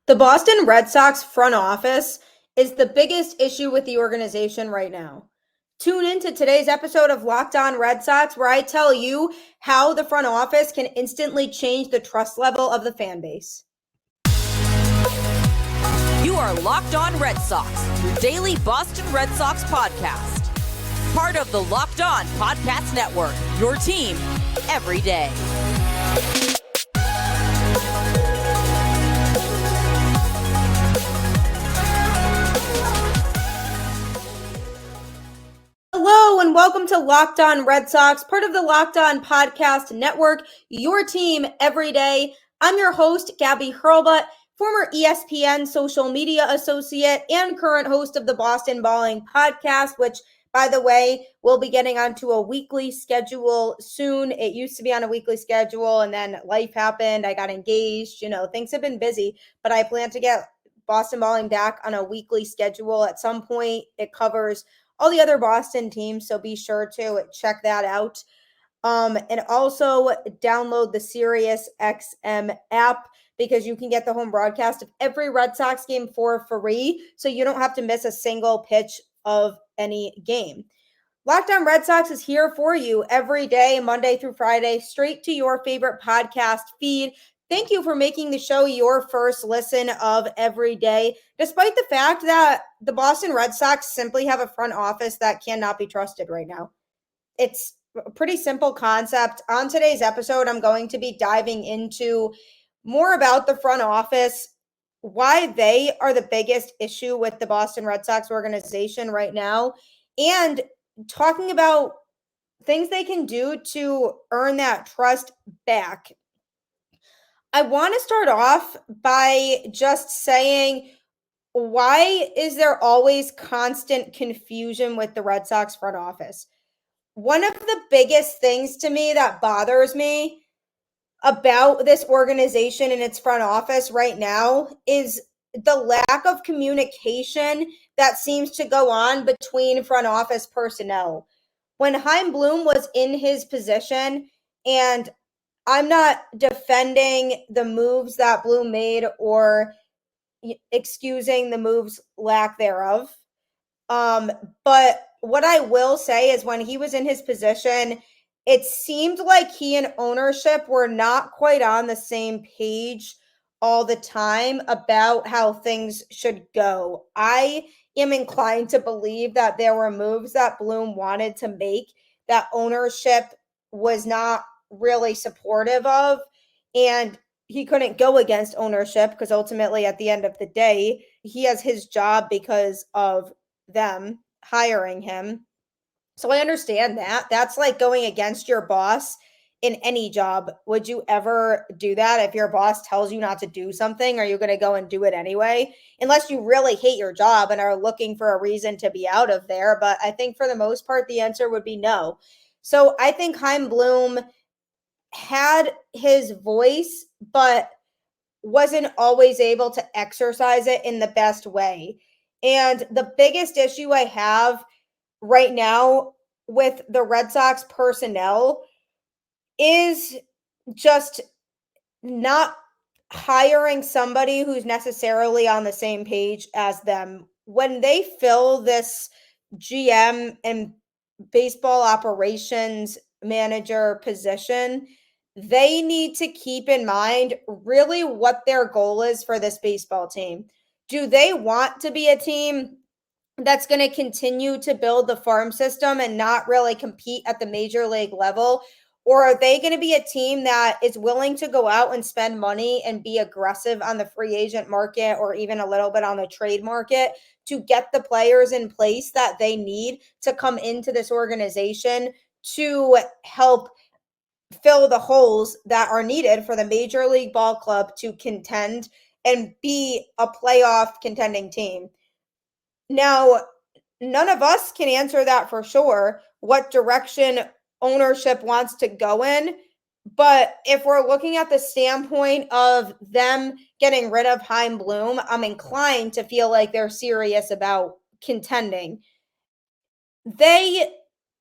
The Boston Red Sox front office is the biggest issue with the organization right now. Tune in to today's episode of Locked On Red Sox, where I tell you how the front office can instantly change the trust level of the fan base. You are Locked On Red Sox, your daily Boston Red Sox podcast. Part of the Locked On Podcast Network, your team every day. Hello and welcome to Locked On Red Sox, part of the Locked On Podcast Network, your team every day. I'm your host, Gabby, former ESPN social media associate and current host of the Boston Balling podcast, which, by the way, we'll be getting onto a weekly schedule soon. It used to be on a weekly schedule, and then life happened. I got engaged. Things have been busy, but I plan to get Boston Balling back on a weekly schedule at some point. It covers all the other Boston teams, so be sure to check that out. And also download the SiriusXM app because you can get the home broadcast of every Red Sox game for free, so you don't have to miss a single pitch of any game. Locked On Red Sox is here for you every day, Monday through Friday, straight to your favorite podcast feed. Thank you for making the show your first listen of every day, despite the fact that the Boston Red Sox simply have a front office that cannot be trusted right now. It's a pretty simple concept. On today's episode, I'm going to be diving into more about the front office, why they are the biggest issue with the Boston Red Sox organization right now, and talking about things they can do to earn that trust back. I want to start off by just saying, why is there always constant confusion with the Red Sox front office? One of the biggest things to me that bothers me about this organization and its front office right now is the lack of communication that seems to go on between front office personnel. When Chaim Bloom was in his position, and I'm not defending the moves that Bloom made or excusing the moves lack thereof. But what I will say is when he was in his position, it seemed like he and ownership were not quite on the same page all the time about how things should go. I am inclined to believe that there were moves that Bloom wanted to make that ownership was not really supportive of, and he couldn't go against ownership because ultimately at the end of the day, he has his job because of them hiring him. So I understand that. That's like going against your boss in any job. Would you ever do that? If your boss tells you not to do something, are you going to go and do it anyway? Unless you really hate your job and are looking for a reason to be out of there. But I think for the most part, the answer would be no. So I think Chaim Bloom had his voice, but wasn't always able to exercise it in the best way. And the biggest issue I have right now with the Red Sox personnel is just not hiring somebody who's necessarily on the same page as them. When they fill this GM and baseball operations manager position, they need to keep in mind really what their goal is for this baseball team. Do they want to be a team that's going to continue to build the farm system and not really compete at the major league level? Or are they going to be a team that is willing to go out and spend money and be aggressive on the free agent market or even a little bit on the trade market to get the players in place that they need to come into this organization to help fill the holes that are needed for the Major League Ball Club to contend and be a playoff contending team? Now, none of us can answer that for sure, what direction ownership wants to go in. But if we're looking at the standpoint of them getting rid of Chaim Bloom, I'm inclined to feel like they're serious about contending. They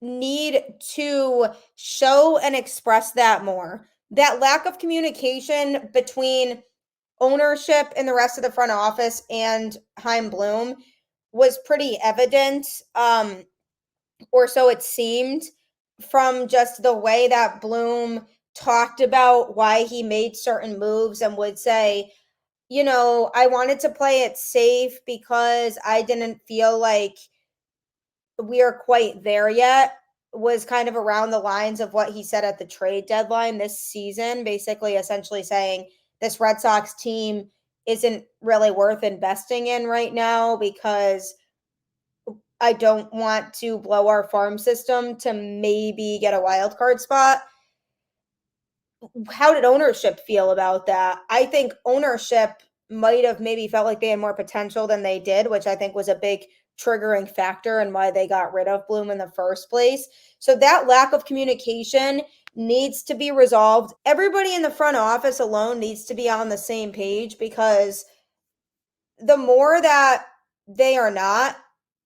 need to show and express that more. That lack of communication between ownership in the rest of the front office and Chaim Bloom was pretty evident, or so it seemed, from just the way that Bloom talked about why he made certain moves and would say, I wanted to play it safe because I didn't feel like we are quite there yet, was kind of around the lines of what he said at the trade deadline this season, basically essentially saying this Red Sox team isn't really worth investing in right now because I don't want to blow our farm system to maybe get a wild card spot. How did ownership feel about that? I think ownership might have maybe felt like they had more potential than they did, which I think was a big triggering factor in why they got rid of Bloom in the first place. So that lack of communication needs to be resolved. Everybody in the front office alone needs to be on the same page, because the more that they are not,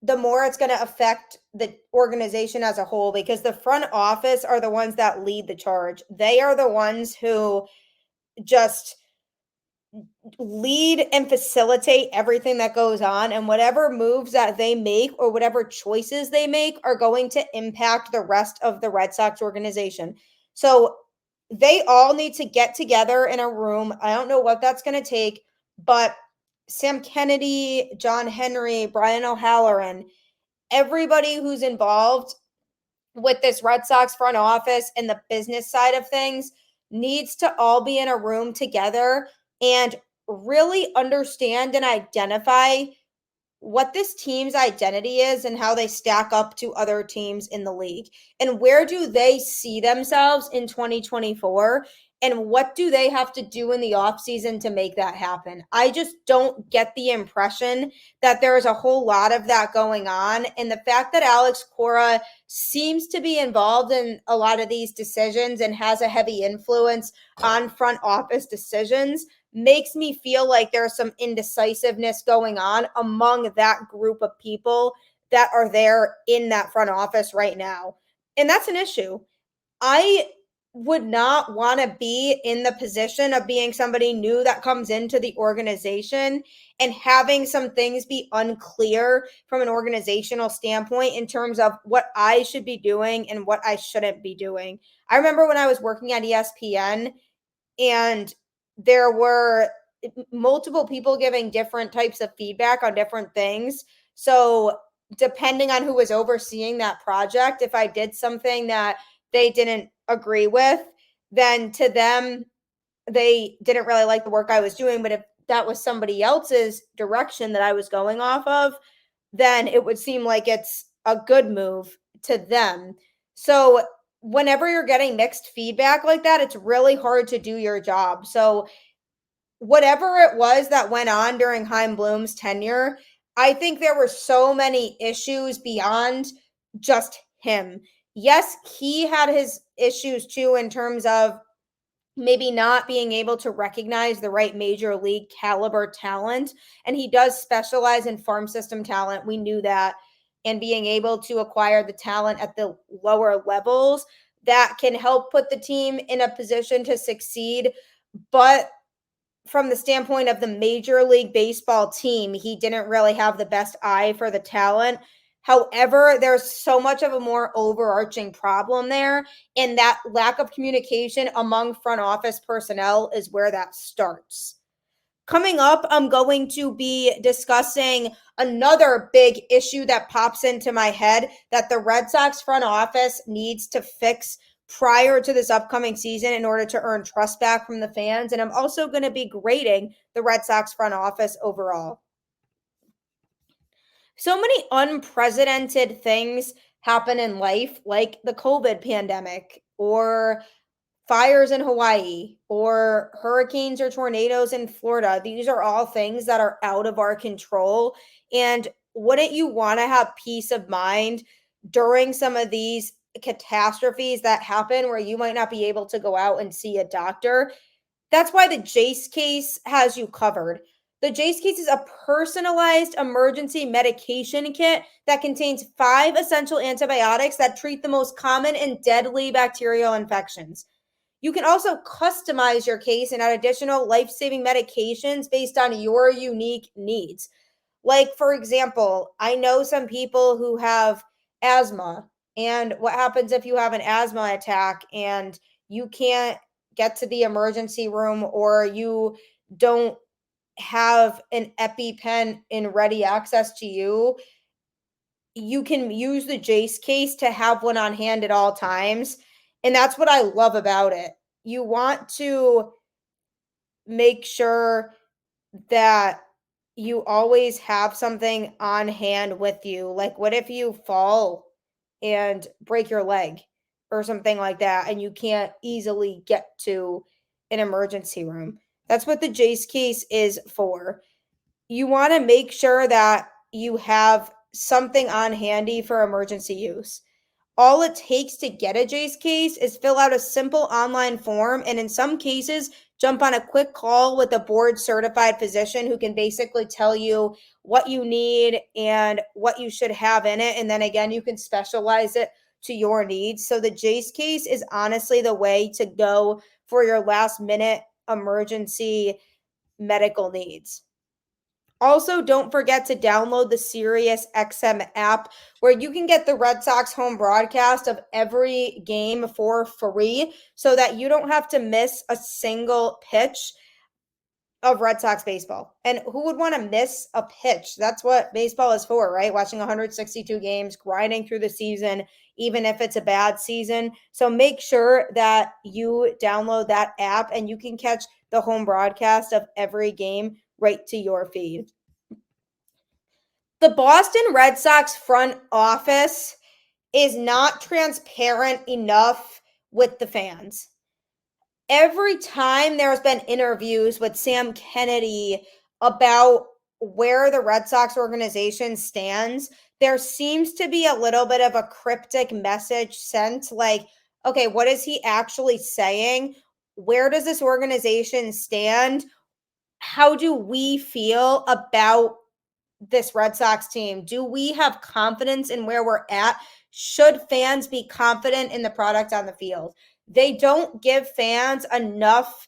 the more it's going to affect the organization as a whole, because the front office are the ones that lead the charge. They are the ones who just lead and facilitate everything that goes on, and whatever moves that they make or whatever choices they make are going to impact the rest of the Red Sox organization. So they all need to get together in a room. I don't know what that's going to take, but Sam Kennedy, John Henry, Brian O'Halloran, everybody who's involved with this Red Sox front office and the business side of things needs to all be in a room together and really understand and identify what this team's identity is and how they stack up to other teams in the league, and where do they see themselves in 2024, and what do they have to do in the offseason to make that happen. I just don't get the impression that there's a whole lot of that going on, and the fact that Alex Cora seems to be involved in a lot of these decisions and has a heavy influence on front office decisions makes me feel like there's some indecisiveness going on among that group of people that are there in that front office right now. And that's an issue. I would not want to be in the position of being somebody new that comes into the organization and having some things be unclear from an organizational standpoint in terms of what I should be doing and what I shouldn't be doing. I remember when I was working at ESPN, and there were multiple people giving different types of feedback on different things. So depending on who was overseeing that project, if I did something that they didn't agree with, then to them, they didn't really like the work I was doing. But if that was somebody else's direction that I was going off of, then it would seem like it's a good move to them. So whenever you're getting mixed feedback like that, it's really hard to do your job. So whatever it was that went on during Chaim Bloom's tenure, I think there were so many issues beyond just him. Yes, he had his issues too in terms of maybe not being able to recognize the right major league caliber talent. And he does specialize in farm system talent. We knew that. And being able to acquire the talent at the lower levels that can help put the team in a position to succeed. But from the standpoint of the Major League Baseball team, he didn't really have the best eye for the talent. However, there's so much of a more overarching problem there, and that lack of communication among front office personnel is where that starts. Coming up, I'm going to be discussing another big issue that pops into my head that the Red Sox front office needs to fix prior to this upcoming season in order to earn trust back from the fans. And I'm also going to be grading the Red Sox front office overall. So many unprecedented things happen in life, like the COVID pandemic or fires in Hawaii or hurricanes or tornadoes in Florida. These are all things that are out of our control. And wouldn't you want to have peace of mind during some of these catastrophes that happen where you might not be able to go out and see a doctor? That's why the Jase case has you covered. The Jase case is a personalized emergency medication kit that contains 5 essential antibiotics that treat the most common and deadly bacterial infections. You can also customize your case and add additional life-saving medications based on your unique needs. Like, for example, I know some people who have asthma, and what happens if you have an asthma attack and you can't get to the emergency room, or you don't have an EpiPen in ready access to you? You can use the Jase case to have one on hand at all times. And that's what I love about it. You want to make sure that you always have something on hand with you. Like, what if you fall and break your leg or something like that, and you can't easily get to an emergency room? That's what the Jase case is for. You want to make sure that you have something on handy for emergency use. All it takes to get a Jase case is fill out a simple online form, and in some cases, jump on a quick call with a board certified physician who can basically tell you what you need and what you should have in it. And then again, you can specialize it to your needs. So the Jase case is honestly the way to go for your last minute emergency medical needs. Also, don't forget to download the SiriusXM app, where you can get the Red Sox home broadcast of every game for free, so that you don't have to miss a single pitch of Red Sox baseball. And who would want to miss a pitch? That's what baseball is for, right? Watching 162 games, grinding through the season, even if it's a bad season. So make sure that you download that app and you can catch the home broadcast of every game right to your feed. The Boston Red Sox front office is not transparent enough with the fans. Every time there's been interviews with Sam Kennedy about where the Red Sox organization stands, there seems to be a little bit of a cryptic message sent, like, okay, what is he actually saying? Where does this organization stand? How do we feel about this Red Sox team? Do we have confidence in where we're at? Should fans be confident in the product on the field? They don't give fans enough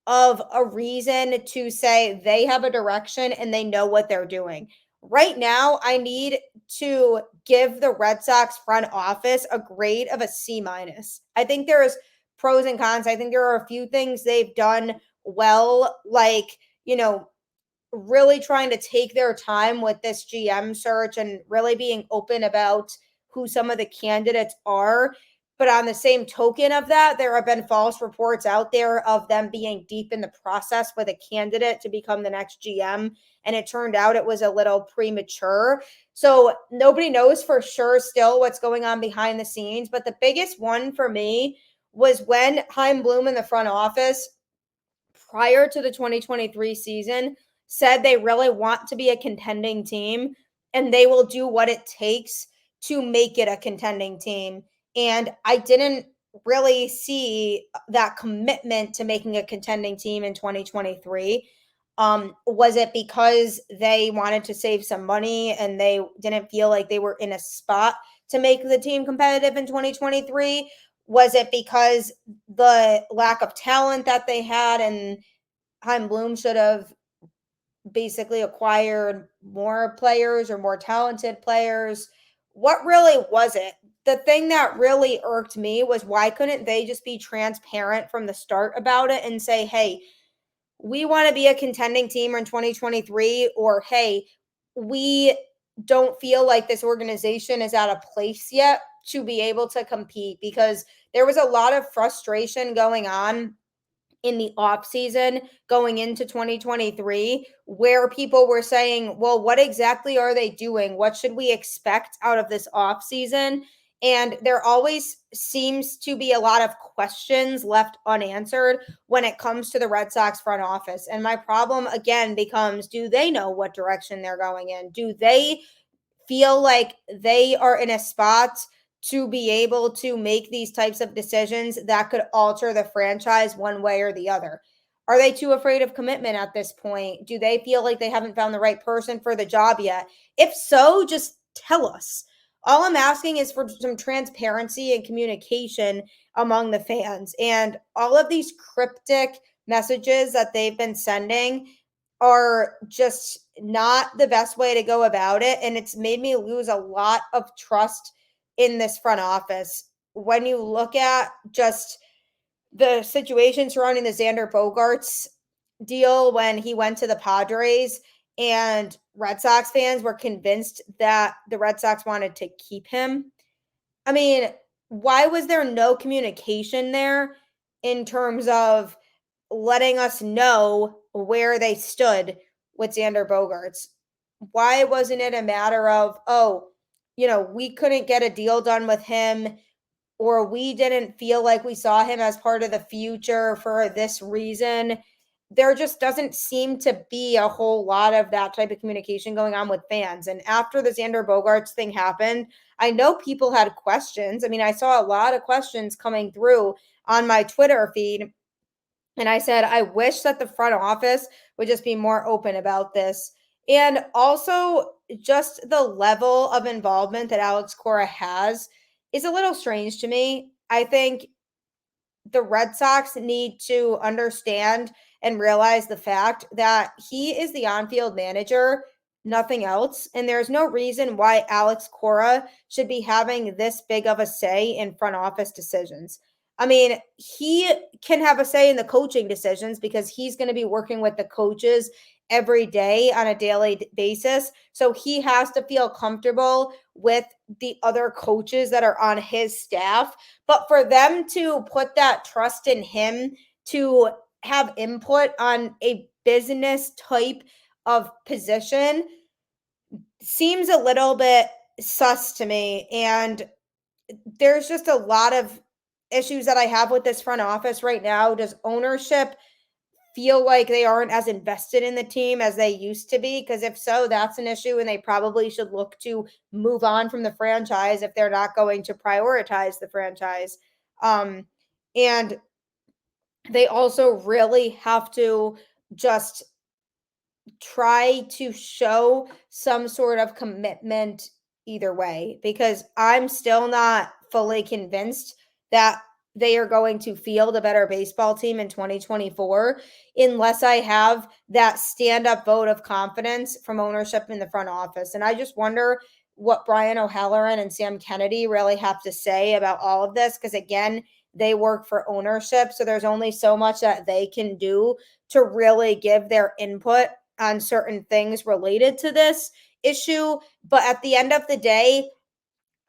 of a reason to say they have a direction and they know what they're doing. Right now, I need to give the Red Sox front office a grade of a C-. I think there's pros and cons. I think there are a few things they've done well, like, really trying to take their time with this GM search and really being open about who some of the candidates are. But on the same token of that, there have been false reports out there of them being deep in the process with a candidate to become the next GM. And it turned out it was a little premature. So nobody knows for sure still what's going on behind the scenes. But the biggest one for me was when Chaim Bloom in the front office prior to the 2023 season said they really want to be a contending team and they will do what it takes to make it a contending team. And I didn't really see that commitment to making a contending team in 2023. Was it because they wanted to save some money and they didn't feel like they were in a spot to make the team competitive in 2023? Was it because the lack of talent that they had and Chaim Bloom should have basically acquired more players or more talented players? What really was it? The thing that really irked me was, why couldn't they just be transparent from the start about it and say, hey, we want to be a contending team in 2023, or hey, we don't feel like this organization is at a place yet to be able to compete? Because there was a lot of frustration going on in the off season going into 2023, where people were saying, well, what exactly are they doing? What should we expect out of this off season? And there always seems to be a lot of questions left unanswered when it comes to the Red Sox front office. And my problem again becomes, do they know what direction they're going in? Do they feel like they are in a spot to be able to make these types of decisions that could alter the franchise one way or the other? Are they too afraid of commitment at this point? Do they feel like they haven't found the right person for the job yet? If so, just tell us. All I'm asking is for some transparency and communication among the fans. And all of these cryptic messages that they've been sending are just not the best way to go about it. And it's made me lose a lot of trust in this front office. When you look at just the situation surrounding the Xander Bogaerts deal when he went to the Padres, and Red Sox fans were convinced that the Red Sox wanted to keep him. I mean, why was there no communication there in terms of letting us know where they stood with Xander Bogaerts? Why wasn't it a matter of, oh, we couldn't get a deal done with him, or we didn't feel like we saw him as part of the future for this reason? There just doesn't seem to be a whole lot of that type of communication going on with fans. And after the Xander Bogaerts thing happened, I know people had questions. I mean, I saw a lot of questions coming through on my Twitter feed. And I said, I wish that the front office would just be more open about this. And also, just the level of involvement that Alex Cora has is a little strange to me. I think the Red Sox need to understand and realize the fact that he is the on-field manager, nothing else. And there's no reason why Alex Cora should be having this big of a say in front office decisions. I mean, he can have a say in the coaching decisions because he's going to be working with the coaches every day on a daily basis. So he has to feel comfortable with the other coaches that are on his staff. But for them to put that trust in him to have input on a business type of position seems a little bit sus to me. And there's just a lot of issues that I have with this front office right now. Does ownership feel like they aren't as invested in the team as they used to be? Because if so, that's an issue, and they probably should look to move on from the franchise if they're not going to prioritize the franchise. And they also really have to just try to show some sort of commitment either way, because I'm still not fully convinced that they are going to field a better baseball team in 2024 unless I have that stand-up vote of confidence from ownership in the front office. And I just wonder what Brian O'Halloran and Sam Kennedy really have to say about all of this, because again, they work for ownership, so there's only so much that they can do to really give their input on certain things related to this issue. But at the end of the day,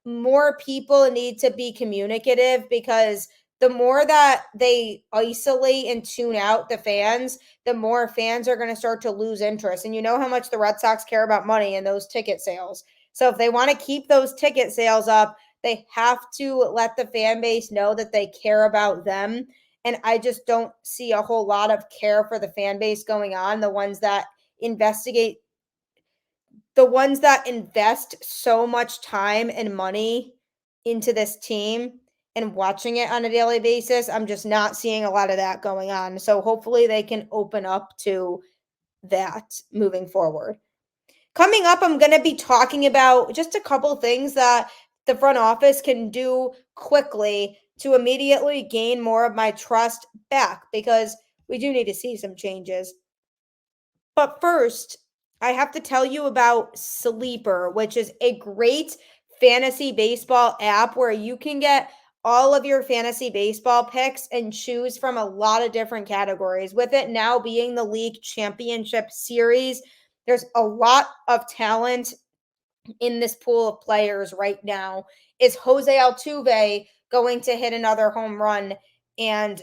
more people need to be communicative, because the more that they isolate and tune out the fans, the more fans are going to start to lose interest. And you know how much the Red Sox care about money and those ticket sales. So if they want to keep those ticket sales up, they have to let the fan base know that they care about them. And I just don't see a whole lot of care for the fan base going on. The ones that invest so much time and money into this team and watching it on a daily basis, I'm just not seeing a lot of that going on. So hopefully they can open up to that moving forward. Coming up, I'm going to be talking about just a couple things that the front office can do quickly to immediately gain more of my trust back, because we do need to see some changes. But first, I have to tell you about Sleeper, which is a great fantasy baseball app where you can get all of your fantasy baseball picks and choose from a lot of different categories. With it now being the league championship series, there's a lot of talent in this pool of players right now. Is Jose Altuve going to hit another home run and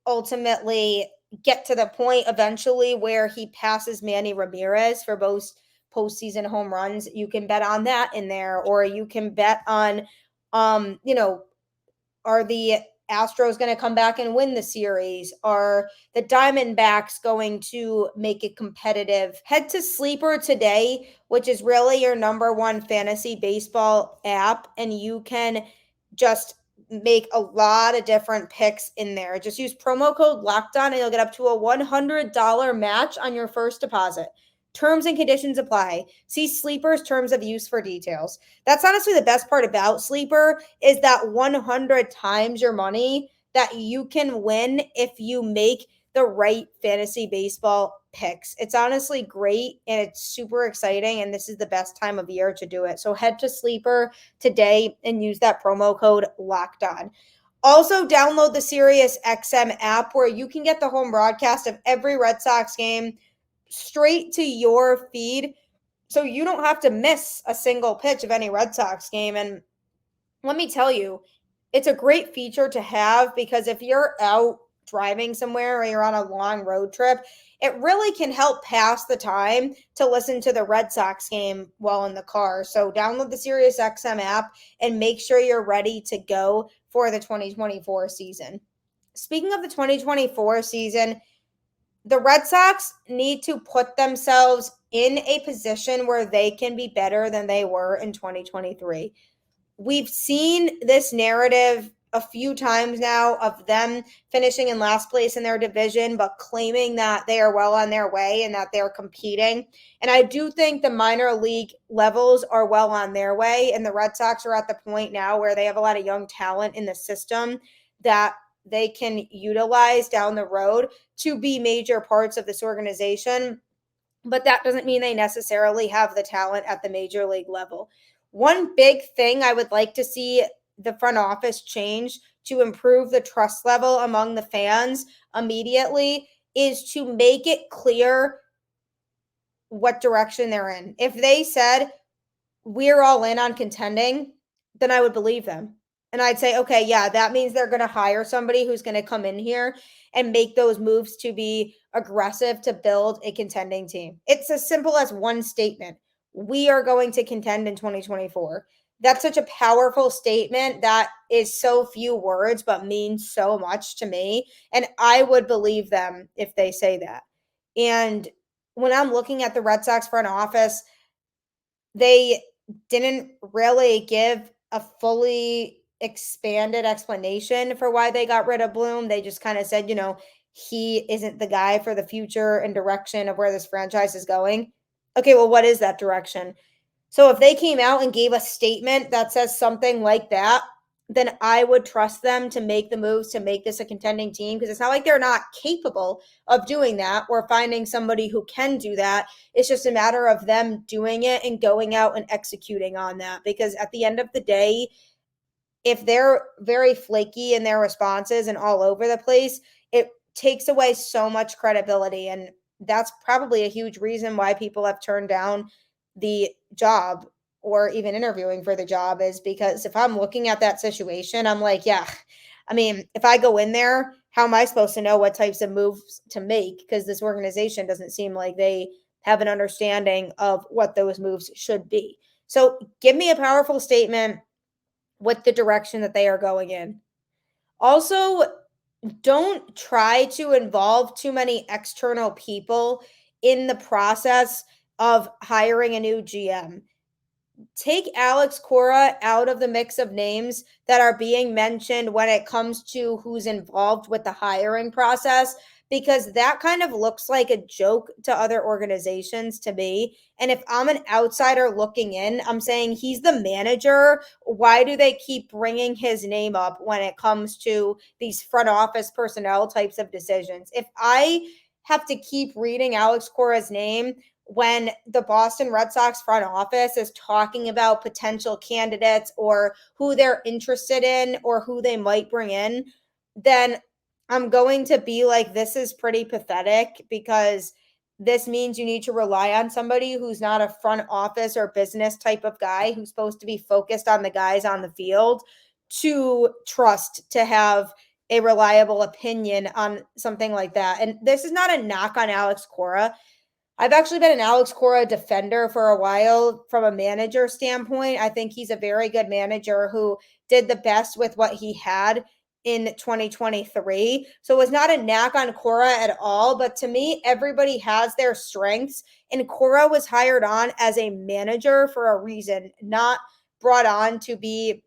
ultimately get to the point eventually where he passes Manny Ramirez for both postseason home runs? You can bet on that in there, or you can bet on, are the Astros going to come back and win the series? Are the Diamondbacks going to make it competitive? Head to Sleeper today, which is really your number one fantasy baseball app, and you can just make a lot of different picks in there. Just use promo code LOCKEDON and you'll get up to a $100 match on your first deposit. Terms and conditions apply. See Sleeper's terms of use for details. That's honestly the best part about Sleeper is that 100 times your money that you can win if you make the right fantasy baseball picks. It's honestly great and it's super exciting, and this is the best time of year to do it. So head to Sleeper today and use that promo code LOCKEDON. Also, download the SiriusXM app where you can get the home broadcast of every Red Sox game straight to your feed, so you don't have to miss a single pitch of any Red Sox game. And let me tell you, it's a great feature to have because if you're out driving somewhere or you're on a long road trip, it really can help pass the time to listen to the Red Sox game while in the car. So download the SiriusXM app and make sure you're ready to go for the 2024 season. Speaking of the 2024 season, the Red Sox need to put themselves in a position where they can be better than they were in 2023. We've seen this narrative a few times now of them finishing in last place in their division, but claiming that they are well on their way and that they're competing. And I do think the minor league levels are well on their way. And the Red Sox are at the point now where they have a lot of young talent in the system that they can utilize down the road to be major parts of this organization. But that doesn't mean they necessarily have the talent at the major league level. One big thing I would like to see the front office change to improve the trust level among the fans immediately is to make it clear what direction they're in. If they said, we're all in on contending, then I would believe them. And I'd say, okay, yeah, that means they're going to hire somebody who's going to come in here and make those moves to be aggressive to build a contending team. It's as simple as one statement. We are going to contend in 2024. That's such a powerful statement that is so few words, but means so much to me. And I would believe them if they say that. And when I'm looking at the Red Sox front office, they didn't really give a fully expanded explanation for why they got rid of Bloom. They just kind of said, he isn't the guy for the future and direction of where this franchise is going. Okay, well, what is that direction? So if they came out and gave a statement that says something like that, then I would trust them to make the moves to make this a contending team, because it's not like they're not capable of doing that or finding somebody who can do that. It's just a matter of them doing it and going out and executing on that, because at the end of the day, if they're very flaky in their responses and all over the place, it takes away so much credibility. And that's probably a huge reason why people have turned down the job or even interviewing for the job, is because if I'm looking at that situation, I'm like, yeah, I mean, if I go in there, how am I supposed to know what types of moves to make? Because this organization doesn't seem like they have an understanding of what those moves should be. So give me a powerful statement with the direction that they are going in. Also, don't try to involve too many external people in the process of hiring a new GM. Take Alex Cora out of the mix of names that are being mentioned when it comes to who's involved with the hiring process, because that kind of looks like a joke to other organizations to me. And if I'm an outsider looking in, I'm saying he's the manager. Why do they keep bringing his name up when it comes to these front office personnel types of decisions? If I have to keep reading Alex Cora's name when the Boston Red Sox front office is talking about potential candidates or who they're interested in or who they might bring in, then I'm going to be like, this is pretty pathetic, because this means you need to rely on somebody who's not a front office or business type of guy, who's supposed to be focused on the guys on the field, to trust to have a reliable opinion on something like that. And this is not a knock on Alex Cora. I've actually been an Alex Cora defender for a while from a manager standpoint. I think he's a very good manager who did the best with what he had in 2023. So it was not a knock on Cora at all. But to me, everybody has their strengths. And Cora was hired on as a manager for a reason, not brought on to be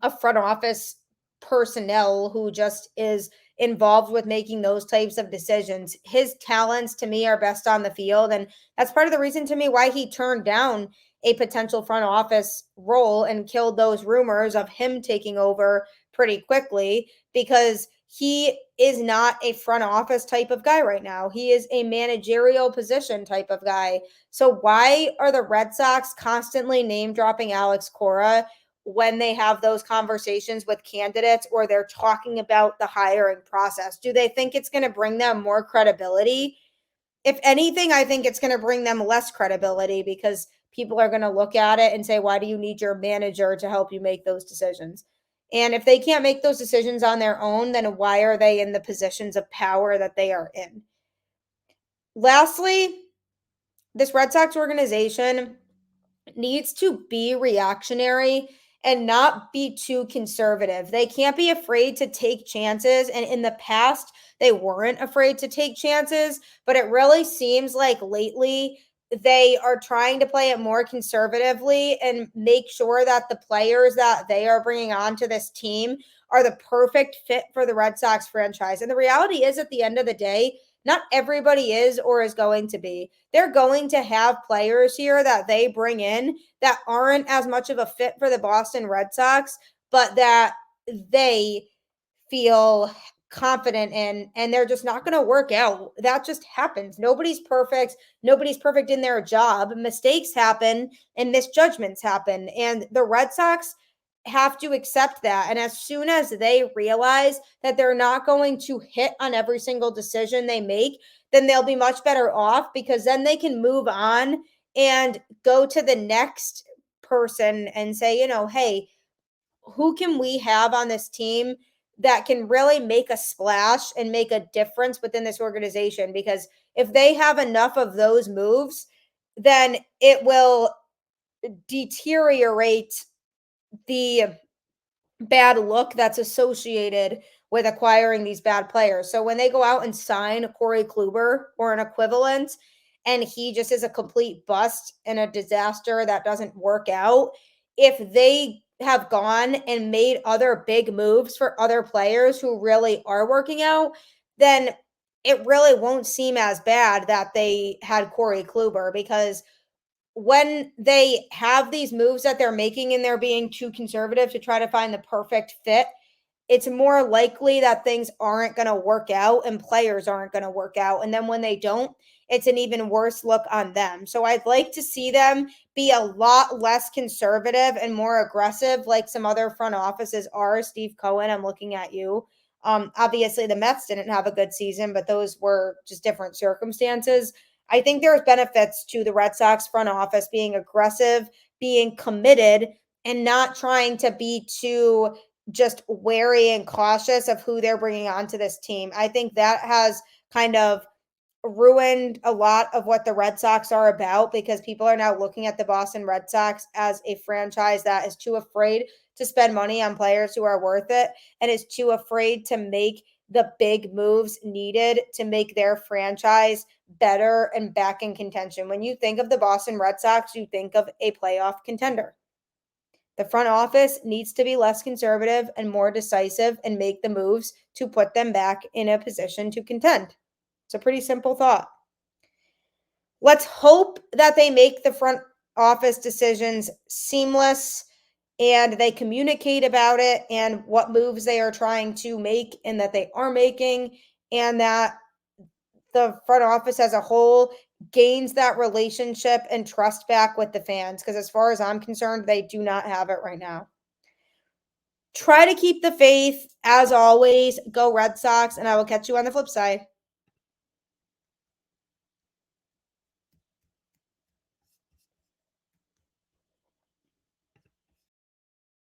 a front office personnel who just is involved with making those types of decisions. His talents to me are best on the field. And that's part of the reason to me why he turned down a potential front office role and killed those rumors of him taking over pretty quickly, because he is not a front office type of guy right now. He is a managerial position type of guy. So why are the Red Sox constantly name dropping Alex Cora when they have those conversations with candidates or they're talking about the hiring process? Do they think it's going to bring them more credibility? If anything, I think it's going to bring them less credibility, because people are going to look at it and say, why do you need your manager to help you make those decisions? And if they can't make those decisions on their own, then why are they in the positions of power that they are in? Lastly, this Red Sox organization needs to be reactionary and not be too conservative. They can't be afraid to take chances. And in the past, they weren't afraid to take chances, but it really seems like lately they are trying to play it more conservatively and make sure that the players that they are bringing onto this team are the perfect fit for the Red Sox franchise. And the reality is, at the end of the day, not everybody is or is going to be. They're going to have players here that they bring in that aren't as much of a fit for the Boston Red Sox, but that they feel confident in, and they're just not going to work out. That just happens. Nobody's perfect. Nobody's perfect in their job. Mistakes happen and misjudgments happen. And the Red Sox have to accept that. And as soon as they realize that they're not going to hit on every single decision they make, then they'll be much better off, because then they can move on and go to the next person and say, hey, who can we have on this team that can really make a splash and make a difference within this organization? Because if they have enough of those moves, then it will deteriorate the bad look that's associated with acquiring these bad players. So when they go out and sign Corey Kluber or an equivalent, and he just is a complete bust and a disaster that doesn't work out, if they have gone and made other big moves for other players who really are working out, then it really won't seem as bad that they had Corey Kluber, because when they have these moves that they're making and they're being too conservative to try to find the perfect fit, it's more likely that things aren't going to work out and players aren't going to work out. And then when they don't, it's an even worse look on them. So I'd like to see them be a lot less conservative and more aggressive, like some other front offices are. Steve Cohen, I'm looking at you. Obviously, the Mets didn't have a good season, but those were just different circumstances. I think there's benefits to the Red Sox front office being aggressive, being committed, and not trying to be too just wary and cautious of who they're bringing onto this team. I think that has kind of ruined a lot of what the Red Sox are about, because people are now looking at the Boston Red Sox as a franchise that is too afraid to spend money on players who are worth it and is too afraid to make the big moves needed to make their franchise better and back in contention. When you think of the Boston Red Sox, you think of a playoff contender. The front office needs to be less conservative and more decisive and make the moves to put them back in a position to contend. It's a pretty simple thought. Let's hope that they make the front office decisions seamless and they communicate about it and what moves they are trying to make and that they are making, and that the front office as a whole gains that relationship and trust back with the fans, because as far as I'm concerned, they do not have it right now. Try to keep the faith. As always, go Red Sox, and I will catch you on the flip side.